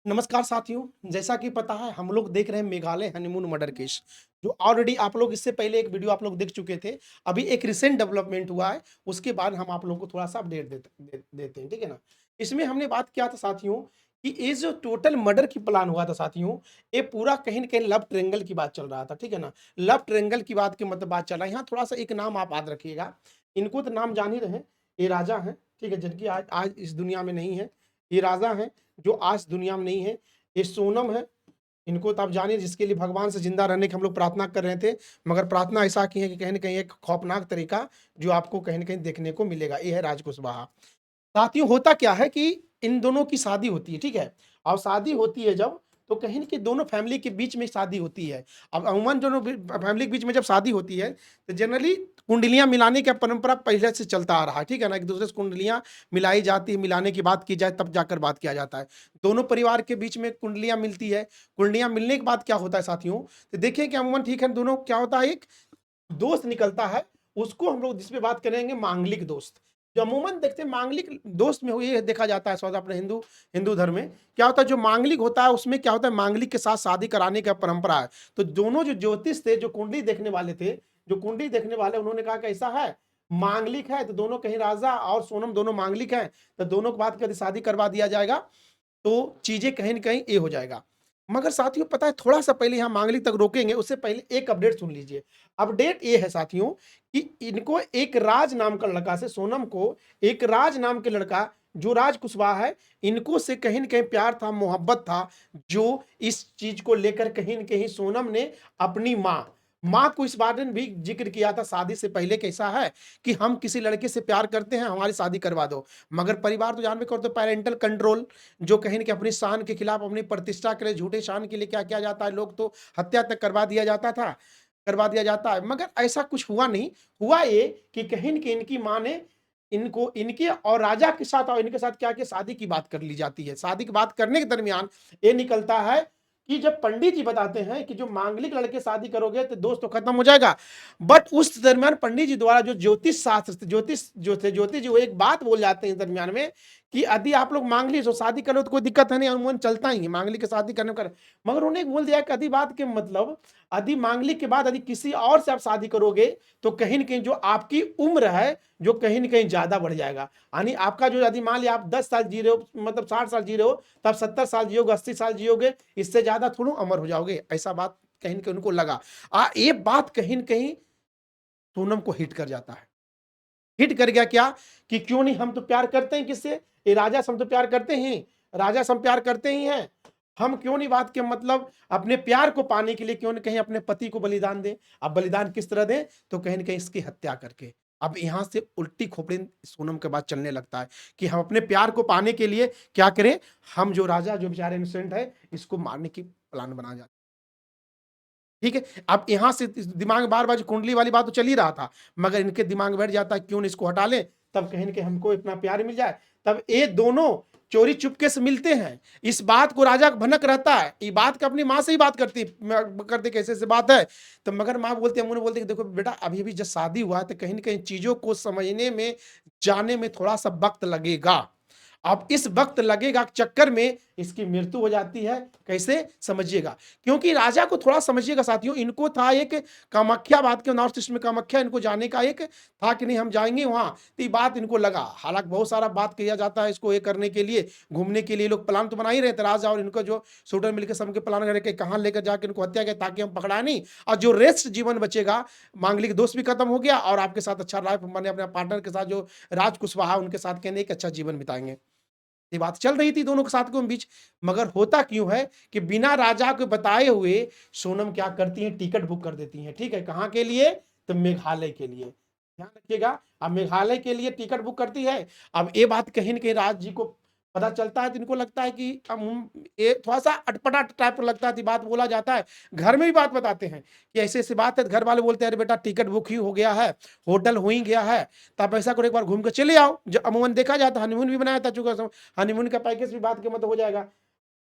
नमस्कार साथियों, जैसा कि पता है हम लोग देख रहे हैं मेघालय हनीमून मर्डर केस, जो ऑलरेडी आप लोग इससे पहले एक वीडियो आप लोग देख चुके थे। अभी एक रिसेंट डेवलपमेंट हुआ है, उसके बाद हम आप लोगों को थोड़ा-सा अपडेट देते हैं, ठीक है ना? इसमें हमने बात किया था साथियों कि ये जो टोटल मर्डर की प्लान हुआ था साथियों, ये पूरा कहीं न कहीं लव ट्रायंगल की बात चल रहा था, ठीक है ना? लव ट्रायंगल की बात के मतलब बात चल रहा है। यहाँ थोड़ा-सा एक नाम आप याद रखिएगा, इनको तो नाम जान ही रहे हैं, ये राजा हैं, ठीक है? जिनकी आज आज इस दुनिया में नहीं है। ये राजा हैं, जो आज दुनिया में नहीं है। ये सोनम है, इनको तो आप जानिए जिसके लिए भगवान से ज़िंदा रहने की हम लोग प्रार्थना कर रहे थे, मगर प्रार्थना ऐसा की है कि कहीं न कहीं एक खौफनाक तरीका जो आपको कहीं न कहीं देखने को मिलेगा, ये है राज कुशवाहा। साथियों होता क्या है कि इन दोनों की शादी होती है, ठीक है? और शादी होती है जब, तो कहीं न कहीं दोनों फैमिली के बीच में शादी होती है। अब अमूमन दोनों फैमिली के बीच में जब शादी होती है, तो जनरली कुंडलियाँ मिलाने का परंपरा पहले से चलता आ रहा है, ठीक है ना? एक-दूसरे से कुंडलियाँ मिलाई जाती है, मिलाने की बात की जाए तब जाकर बात किया जाता है। दोनों परिवार के बीच में कुंडलियाँ मिलती है, कुंडलियाँ मिलने के बाद क्या होता है साथियों, तो देखिए कि अमूमन ठीक है, दोनों क्या होता है, एक दोस्त निकलता है, उसको हम लोग जिस पे बात करेंगे मांगलिक दोस्त। जो अमूमन देखते हैं मांगलिक दोस्त में वो ये देखा जाता है शायद अपने हिंदू हिंदू धर्म में, क्या होता है जो मांगलिक होता है उसमें क्या होता है मांगलिक के साथ शादी कराने का परंपरा है। तो दोनों जो ज्योतिष थे, जो कुंडली देखने वाले थे, जो कुंडली देखने वाले उन्होंने कहा कि ऐसा है, मांगलिक है तो दोनों कहीं राजा और सोनम दोनों मांगलिक हैं, तो दोनों को बात कर शादी करवा दिया जाएगा, तो चीज़ें कहीं न कहीं ये हो जाएगा। मगर साथियों पता है थोड़ा-सा पहले यहाँ मांगलिक तक रोकेंगे, उससे पहले एक अपडेट सुन लीजिए। अपडेट ये है साथियों कि इनको एक राज नाम का लड़का से सोनम को एक राज नाम के लड़का जो राज कुशवाहा है, इनको से कहीं न कहीं प्यार था, मोहब्बत था, जो इस चीज़ को लेकर कहीं न कहीं सोनम ने अपनी माँ को इस बारे में भी ज़िक्र किया था शादी से पहले कि ऐसा है कि हम किसी लड़के से प्यार करते हैं, हमारी शादी करवा दो। मगर परिवार तो जानबे करो तो पैरेंटल कंट्रोल जो कहीं न कहीं अपनी शान के खिलाफ, अपनी प्रतिष्ठा के लिए, झूठे शान के लिए क्या किया जाता है, लोग तो हत्या तक करवा दिया जाता है। मगर ऐसा कुछ हुआ नहीं, हुआ ये कि कहीं न कहीं इनकी माँ ने इनको इनके और राजा के साथ और इनके साथ क्या किया शादी की बात कर ली जाती है। शादी की बात करने के दरमियान ये निकलता है कि जब पंडित जी बताते हैं कि जो मांगलिक लड़के शादी करोगे तो दोष तो खत्म हो जाएगा। बट उस दरमियान पंडित जी द्वारा जो ज्योतिष शास्त्र ज्योतिष जो थे ज्योतिष जी वो एक बात बोल जाते हैं इस दरमियान में कि यदि आप लोग मांगलिक ली तो शादी कर लो तो कोई दिक्कत है नहीं, अमूमन चलता ही है, मांगलिक की शादी करने कर। मगर उन्होंने बोल दिया कि यदि बात के मतलब यदि मांगलिक के बाद यदि किसी और से आप शादी करोगे तो कहीं न कहीं जो आपकी उम्र है, जो कहीं न कहीं ज़्यादा बढ़ जाएगा। यानी आपका जो यदि मान लिया आप 10 साल जी रहे हो मतलब 60 साल जी रहे हो, तब 70 साल जियोगे, 80 साल जियोगे, इससे ज़्यादा थोड़ा अमर हो जाओगे। ऐसा बात कहीं न कहीं उनको लगा। ये बात कहीं न कहीं सोनम को हिट कर जाता है। हिट कर गया क्या कि क्यों नहीं, हम तो प्यार करते हैं किससे? ये राजा से हम तो प्यार करते ही राजा से हम प्यार करते ही हैं। हम क्यों नहीं बात के मतलब अपने प्यार को पाने के लिए क्यों नहीं कहीं अपने पति को बलिदान दें? अब बलिदान किस तरह दें? तो कहीं न कहीं इसकी हत्या करके। अब यहाँ से उल्टी खोपड़ी सोनम के बाद चलने लगता है कि हम अपने प्यार को पाने के लिए क्या करें? हम जो राजा जो बेचारे इनोसेंट है, इसको मारने की प्लान बना जा ठीक है? अब यहाँ से इस दिमाग में बार-बार जो कुंडली वाली बात तो चल ही रहा था, मगर इनके दिमाग में बैठ जाता है क्यों नहीं इसको हटा लें, तब कहीं न कहीं हमको इतना प्यार मिल जाए। तब ये दोनों चोरी चुपके से मिलते हैं। इस बात को राजा को भनक रहता है, ये बात को अपनी माँ से ही बात करते कि ऐसे-ऐसे बात है। तो मगर माँ बोलती है, अम्मू बोलती है कि देखो बेटा अभी-अभी जस्ट शादी हुआ है, तो कहीं न कहीं चीज़ों को समझने में, जाने में थोड़ा-सा वक़्त लगेगा। अब इस वक़्त लगेगा के चक्कर में इसकी मृत्यु हो जाती है। कैसे? समझिएगा। क्योंकि राजा को थोड़ा समझिएगा साथियों, इनको था एक कामाख्या बात के नॉर्थ ईस्ट में कामाख्या इनको जाने का एक था कि नहीं हम जाएँगे वहाँ, तो ये बात इनको लगा। हालाँकि बहुत सारा बात किया जाता है इसको ये करने के लिए, घूमने के लिए लोग प्लान तो बना ही रहे थे राजा और इनका जो शूटर मिलके सबके प्लान करे कि कहाँ लेकर जाके इनको हत्या किया ताकि हम पकड़ाए नहीं और जो रेस्ट जीवन बचेगा, मांगलिक दोष भी खत्म हो गया और आपके साथ अच्छा लाइफ मैंने अपने पार्टनर के साथ जो राज कुशवाहा उनके साथ कहने एक अच्छा जीवन बिताएँगे। ये बात चल रही थी दोनों के साथ के बीच, मगर होता क्यों है कि बिना राजा को बताए हुए सोनम क्या करती हैं, टिकट बुक कर देती हैं, ठीक है? कहाँ के लिए? तो मेघालय के लिए। ध्यान रखिएगा, अब मेघालय के लिए टिकट बुक करती है। अब ये बात कहीं न कहीं राज जी को पता चलता है तो इनको लगता है कि ये थोड़ा-सा अटपटा टाइप का लगता है, तो बात बोला जाता है। घर में भी बात बताते हैं कि ऐसी-ऐसी बात है, तो घर वाले बोलते हैं, "अरे बेटा टिकट बुक ही हो गया है, होटल हो ही गया है, तो आप ऐसा करो एक बार घूम के चले आओ।" जो अमूमन देखा जाता है, हनीमून भी बनाया था चूँकि हनीमून का पैकेज भी बात के मतलब हो जाएगा।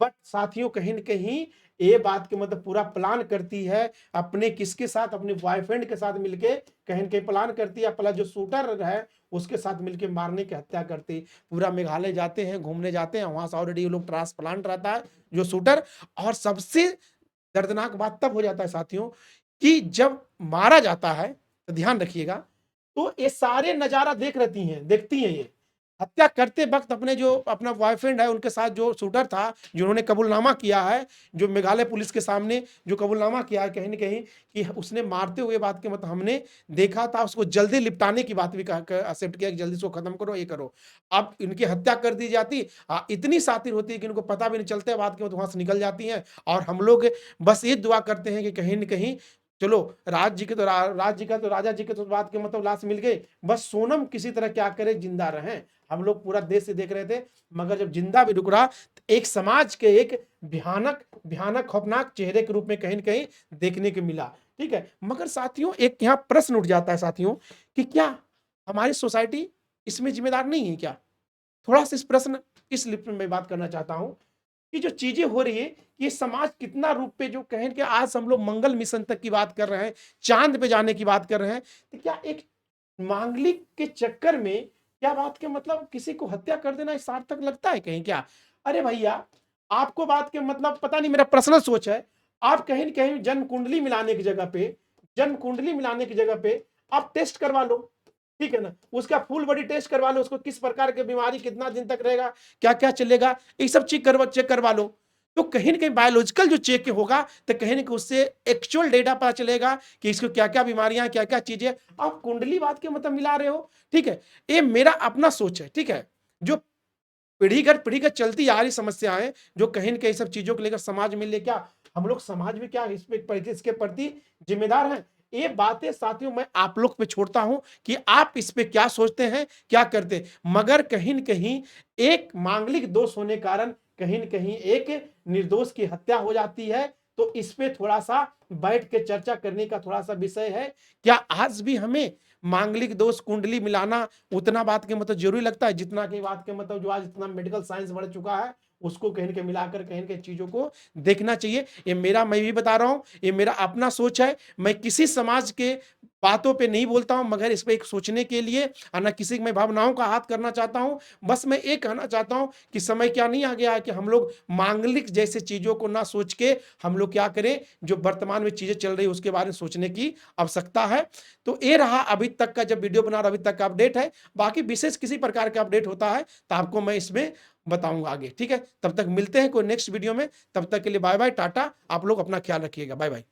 बट साथियों कहीं न कहीं ये बात के मतलब पूरा प्लान करती है, अपने किसके साथ अपने बॉयफ्रेंड के साथ मिलके कहीं न कहीं प्लान करती है, प्लस जो शूटर है उसके साथ मिलके मारने की हत्या करते। पूरा मेघालय जाते हैं, घूमने जाते हैं, वहाँ से ऑलरेडी ये लोग ट्रांसप्लांट रहता है जो शूटर। और सबसे दर्दनाक बात तब हो जाता है साथियों कि जब मारा जाता है, तो ध्यान रखिएगा, तो ये सारे नज़ारा देखती हैं ये। हत्या करते वक़्त अपने जो अपना बॉयफ्रेंड है उनके साथ जो शूटर था, जिन्होंने कबूलनामा किया है, जो मेघालय पुलिस के सामने जो कबूलनामा किया है कहीं न कहीं कि उसने मारते हुए बात के मतलब हमने देखा था, उसको जल्दी निपटाने की बात भी कहा क एक्सेप्ट किया कि जल्दी इसको खत्म करो, ये करो। अब इनकी हत्या कर दी जाती, इतनी शातिर होती है कि इनको पता भी नहीं चलता है, बात के बाद वहाँ से निकल जाती हैं और हम लोग बस ये दुआ करते हैं कि कहीं न कहीं चलो राज जी के तो राज जी का तो राजा जी के तो बात के मतलब लाश मिल गई, बस सोनम किसी तरह क्या करे जिंदा रहें। हम लोग पूरा देश से देख रहे थे, मगर जब जिंदा भी रुक रहा तो एक समाज के एक भयानक भयानक खौफनाक चेहरे के रूप में कहीं न कहीं देखने को मिला। ठीक है, मगर साथियों एक यहाँ प्रश्न उठ जाता है साथियों कि क्या हमारी सोसाइटी इसमें जिम्मेदार नहीं है क्या? थोड़ा सा इस प्रश्न इस लिप में मैं बात करना चाहता हूं कि जो चीजें हो रही है, ये समाज कितना रूप पे जो कहें कि आज हम लोग मंगल मिशन तक की बात कर रहे हैं, चांद पे जाने की बात कर रहे हैं, तो क्या एक मांगलिक के चक्कर में क्या बात के मतलब किसी को हत्या कर देना सार्थक लगता है कहीं क्या? अरे भैया, आपको बात के मतलब पता नहीं, मेरा पर्सनल सोच है, आप कहीं न कहीं जन्म कुंडली मिलाने की जगह पे आप टेस्ट करवा लो। ठीक है ना? उसका फुल बॉडी टेस्ट करवा लो, उसको किस प्रकार की बीमारी कितना दिन तक रहेगा, क्या-क्या चलेगा, ये सब चेक करवा लो। तो कहीं न कहीं बायोलॉजिकल जो चेक होगा, तो कहीं न कहीं उससे एक्चुअल डेटा पता चलेगा कि इसको क्या-क्या बीमारियाँ, क्या-क्या चीज़ें। आप कुंडली बात के मतलब मिला रहे हो, ठीक है? ये मेरा अपना सोच है, ठीक है? जो पीढ़ीगत चलती आ रही समस्याएँ, जो कहीं न कहीं सब चीज़ों को लेकर समाज में ले क्या हम लोग समाज में क्या इसके प्रति ज़िम्मेदार हैं? ये बातें साथियों मैं आप लोग पे छोड़ता हूँ कि आप इस पे क्या सोचते हैं, क्या करते हैं? मगर कहीं न कहीं एक मांगलिक दोष होने कारण कहीं न कहीं एक निर्दोष की हत्या हो जाती है, तो इस पे थोड़ा-सा बैठ के चर्चा करने का थोड़ा-सा विषय है। क्या आज भी हमें मांगलिक दोष, कुंडली मिलाना उतना बात के मतलब ज़रूरी लगता है, जितना कि बात के मतलब जो आज इतना मेडिकल साइंस बढ़ चुका है, उसको कहीं न कहीं मिलाकर कहीं न कहीं चीज़ों को देखना चाहिए। ये मेरा मैं भी बता रहा हूँ, ये मेरा अपना सोच है। मैं किसी समाज के बातों पे नहीं बोलता हूँ, मगर इस पे एक सोचने के लिए ना किसी की मैं भावनाओं का आहत करना चाहता हूँ। बस मैं ये कहना चाहता हूँ कि समय क्या नहीं आ गया है कि हम लोग मांगलिक जैसे चीज़ों को ना सोच के हम लोग क्या करें, जो वर्तमान में चीज़ें चल रही है उसके बारे में सोचने की आवश्यकता है। तो ये रहा अभी तक का, जब वीडियो बना रहा अभी तक का अपडेट है। बाकी विशेष किसी प्रकार का अपडेट होता है तो आपको मैं इसमें बताऊंगा आगे, ठीक है? तब तक मिलते हैं कोई नेक्स्ट वीडियो में, तब तक के लिए बाय बाय, टाटा। आप लोग अपना ख्याल रखिएगा, बाय बाय।